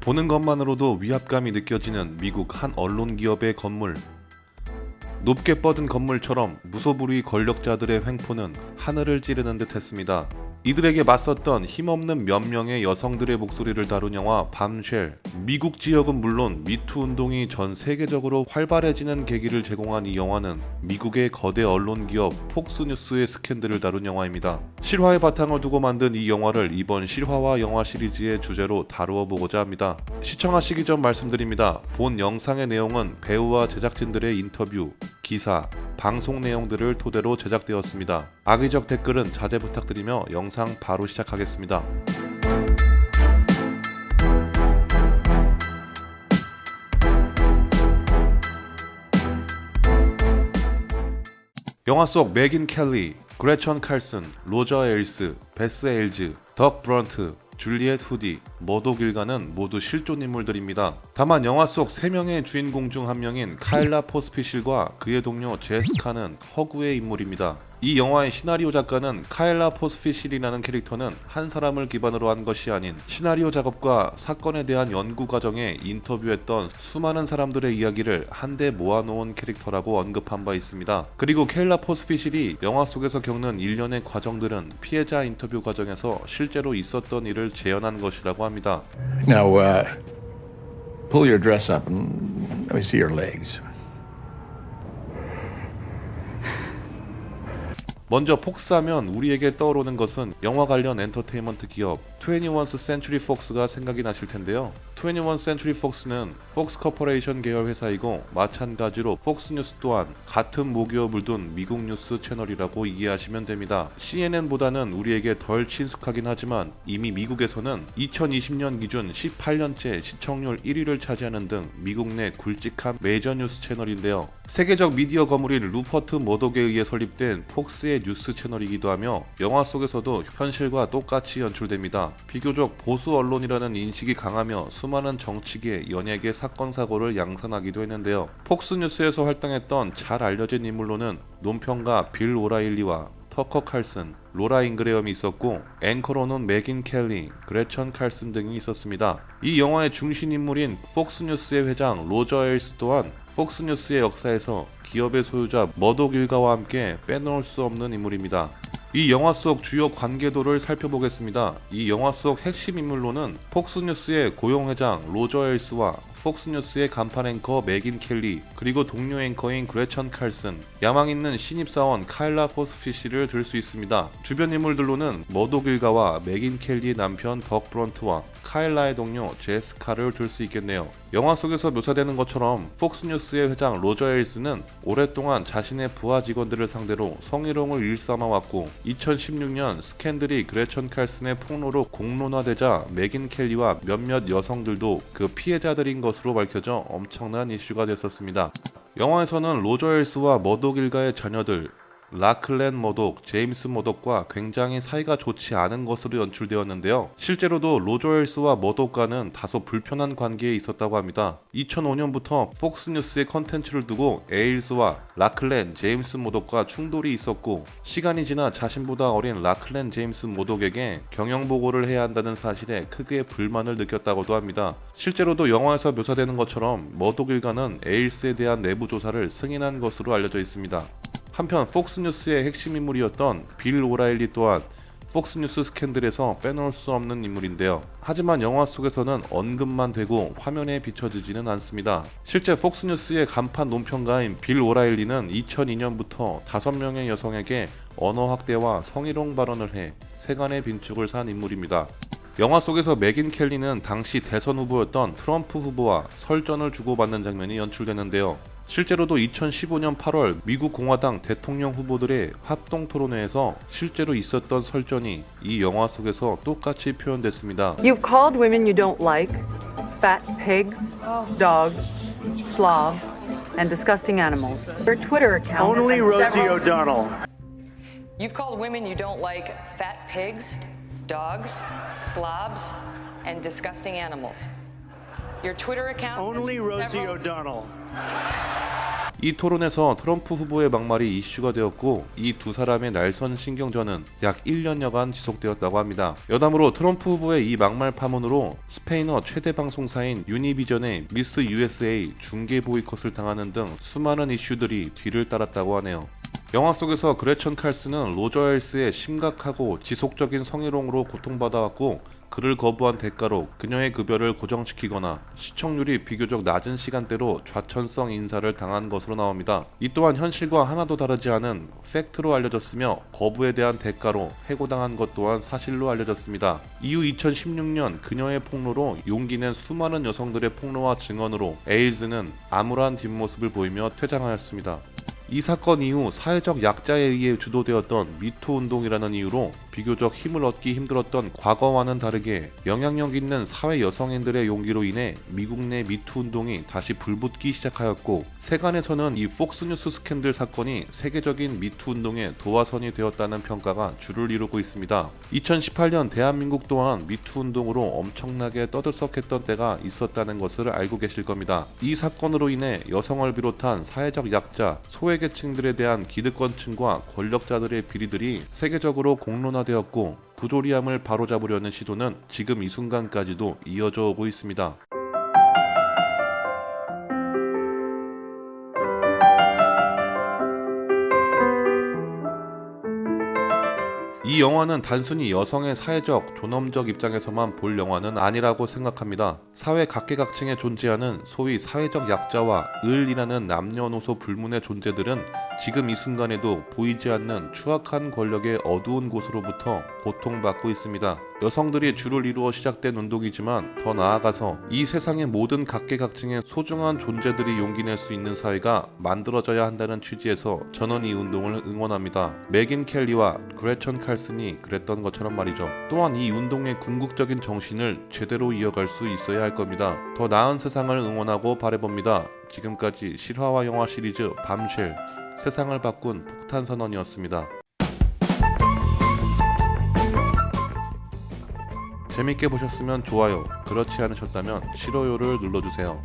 보는 것만으로도 위압감이 느껴지는 미국 한 언론 기업의 건물. 높게 뻗은 건물처럼 무소불위 권력자들의 횡포는 하늘을 찌르는 듯 했습니다. 이들에게 맞섰던 힘없는 몇 명의 여성들의 목소리를 다룬 영화 밤쉘. 미국 지역은 물론 미투 운동이 전 세계적으로 활발해지는 계기를 제공한 이 영화는 미국의 거대 언론 기업 폭스뉴스의 스캔들을 다룬 영화입니다. 실화의 바탕을 두고 만든 이 영화를 이번 실화와 영화 시리즈의 주제로 다루어 보고자 합니다. 시청하시기 전 말씀드립니다. 본 영상의 내용은 배우와 제작진들의 인터뷰, 기사, 방송 내용들을 토대로 제작되었습니다. 악의적 댓글은 자제 부탁드리며 영상 바로 시작하겠습니다. 영화 속 맥인 켈리, 그레천 칼슨, 로저 에일스, 베스 에일즈, 덕 브런트, 줄리엣 후디, 머독 일가는 모두 실존 인물들입니다. 다만 영화 속 3명의 주인공 중 한 명인 카일라 포스피실과 그의 동료 제스카는 허구의 인물입니다. 이 영화의 시나리오 작가는 카일라 포스피실이라는 캐릭터는 한 사람을 기반으로 한 것이 아닌 시나리오 작업과 사건에 대한 연구 과정에 인터뷰했던 수많은 사람들의 이야기를 한데 모아놓은 캐릭터라고 언급한 바 있습니다. 그리고 카일라 포스피실이 영화 속에서 겪는 일련의 과정들은 피해자 인터뷰 과정에서 실제로 있었던 일을 재현한 것이라고 합니다. Now, pull your dress up and let me see your legs. 먼저 폭스하면 우리에게 떠오르는 것은 영화 관련 엔터테인먼트 기업 21st Century Fox가 생각이 나실 텐데요. 21st Century Fox는 폭스 커퍼레이션 계열 회사이고 마찬가지로 폭스뉴스 또한 같은 모기업 물든 미국 뉴스 채널이라고 이해하시면 됩니다. CNN보다는 우리에게 덜 친숙하긴 하지만 이미 미국에서는 2020년 기준 18년째 시청률 1위를 차지하는 등 미국 내 굵직한 메이저 뉴스 채널인데요. 세계적 미디어 거물인 루퍼트 머독에 의해 설립된 폭스의 뉴스 채널이기도 하며 영화 속에서도 현실과 똑같이 연출됩니다. 비교적 보수 언론이라는 인식이 강하며 수많은 정치계, 연예계 사건 사고를 양산하기도 했는데요. 폭스뉴스에서 활동했던 잘 알려진 인물로는 논평가 빌 오라일리와 터커 칼슨, 로라 잉그레엄이 있었고 앵커로는 맥인 켈리, 그레천 칼슨 등이 있었습니다. 이 영화의 중심 인물인 폭스뉴스의 회장 로저 에일스 또한 폭스뉴스의 역사에서 기업의 소유자 머독 일가와 함께 빼놓을 수 없는 인물입니다. 이 영화 속 주요 관계도를 살펴보겠습니다. 이 영화 속 핵심 인물로는 폭스뉴스의 고용회장 로저 에일스와 폭스뉴스의 간판 앵커 맥인 켈리, 그리고 동료 앵커인 그레천 칼슨, 야망 있는 신입사원 카일라 포스피시를 들 수 있습니다. 주변 인물들로는 머독 일가와 맥인 켈리의 남편 덕 브런트와 카일라의 동료 제스카를 들 수 있겠네요. 영화 속에서 묘사되는 것처럼 폭스뉴스의 회장 로저 에일스는 오랫동안 자신의 부하 직원들을 상대로 성희롱을 일삼아왔고 2016년 스캔들이 그레천 칼슨의 폭로로 공론화되자 맥인 켈리와 몇몇 여성들도 그 피해자들인 것으로 밝혀져 엄청난 이슈가 됐었습니다. 영화에서는 로저 에일스와 머독 일가의 자녀들 라클렌 머독, 제임스 머독과 굉장히 사이가 좋지 않은 것으로 연출되었는데요. 실제로도 로저 에일스와 머독과는 다소 불편한 관계에 있었다고 합니다. 2005년부터 폭스뉴스의 컨텐츠를 두고 에일스와 라클렌, 제임스 머독과 충돌이 있었고 시간이 지나 자신보다 어린 라클렌 제임스 머독에게 경영보고를 해야 한다는 사실에 크게 불만을 느꼈다고도 합니다. 실제로도 영화에서 묘사되는 것처럼 머독 일가는 에일스에 대한 내부 조사를 승인한 것으로 알려져 있습니다. 한편 폭스뉴스의 핵심 인물이었던 빌 오라일리 또한 폭스뉴스 스캔들에서 빼놓을 수 없는 인물인데요. 하지만 영화 속에서는 언급만 되고 화면에 비춰지지는 않습니다. 실제 폭스뉴스의 간판 논평가인 빌 오라일리는 2002년부터 5명의 여성에게 언어학대와 성희롱 발언을 해 세간의 빈축을 산 인물입니다. 영화 속에서 맥인 켈리는 당시 대선 후보였던 트럼프 후보와 설전을 주고받는 장면이 연출되는데요. 실제로도 2015년 8월 미국 공화당 대통령 후보들의 합동 토론회에서 실제로 있었던 설전이 이 영화 속에서 똑같이 표현됐습니다. You've called women you don't like fat pigs, dogs, slobs, and disgusting animals. Your Twitter account Only has Rosie several... O'Donnell. You've called women you don't like fat pigs, dogs, slobs, and disgusting animals. Your Twitter account Only has Rosie several... O'Donnell. 이 토론에서 트럼프 후보의 막말이 이슈가 되었고 이 두 사람의 날선 신경전은 약 1년여간 지속되었다고 합니다. 여담으로 트럼프 후보의 이 막말 파문으로 스페인어 최대 방송사인 유니비전의 미스 USA 중계 보이콧을 당하는 등 수많은 이슈들이 뒤를 따랐다고 하네요. 영화 속에서 그레천 칼슨은 로저 엘스의 심각하고 지속적인 성희롱으로 고통받아왔고 그를 거부한 대가로 그녀의 급여를 고정시키거나 시청률이 비교적 낮은 시간대로 좌천성 인사를 당한 것으로 나옵니다. 이 또한 현실과 하나도 다르지 않은 팩트로 알려졌으며 거부에 대한 대가로 해고당한 것 또한 사실로 알려졌습니다. 이후 2016년 그녀의 폭로로 용기 낸 수많은 여성들의 폭로와 증언으로 에일즈는 암울한 뒷모습을 보이며 퇴장하였습니다. 이 사건 이후 사회적 약자에 의해 주도되었던 미투 운동이라는 이유로 비교적 힘을 얻기 힘들었던 과거와는 다르게 영향력 있는 사회 여성인들의 용기로 인해 미국 내 미투 운동이 다시 불붙기 시작하였고 세간에서는 이 폭스뉴스 스캔들 사건이 세계적인 미투 운동의 도화선이 되었다는 평가가 주를 이루고 있습니다. 2018년 대한민국 또한 미투 운동으로 엄청나게 떠들썩했던 때가 있었다는 것을 알고 계실 겁니다. 이 사건으로 인해 여성을 비롯한 사회적 약자, 소외계층들에 대한 기득권층과 권력자들의 비리들이 세계적으로 공론화되었고 부조리함을 바로잡으려는 시도는 지금 이 순간까지도 이어져 오고 있습니다. 이 영화는 단순히 여성의 사회적, 존엄적 입장에서만 볼 영화는 아니라고 생각합니다. 사회 각계각층에 존재하는 소위 사회적 약자와 을이라는 남녀노소 불문의 존재들은 지금 이 순간에도 보이지 않는 추악한 권력의 어두운 곳으로부터 고통받고 있습니다. 여성들이 주를 이루어 시작된 운동이지만 더 나아가서 이 세상의 모든 각계각층의 소중한 존재들이 용기 낼 수 있는 사회가 만들어져야 한다는 취지에서 저는 이 운동을 응원합니다. 맥인 켈리와 그레천 칼슨이 그랬던 것처럼 말이죠. 또한 이 운동의 궁극적인 정신을 제대로 이어갈 수 있어야 할 겁니다. 더 나은 세상을 응원하고 바라봅니다. 지금까지 실화와 영화 시리즈 밤쉘 세상을 바꾼 폭탄선언이었습니다. 재밌게 보셨으면 좋아요, 그렇지 않으셨다면 싫어요를 눌러주세요.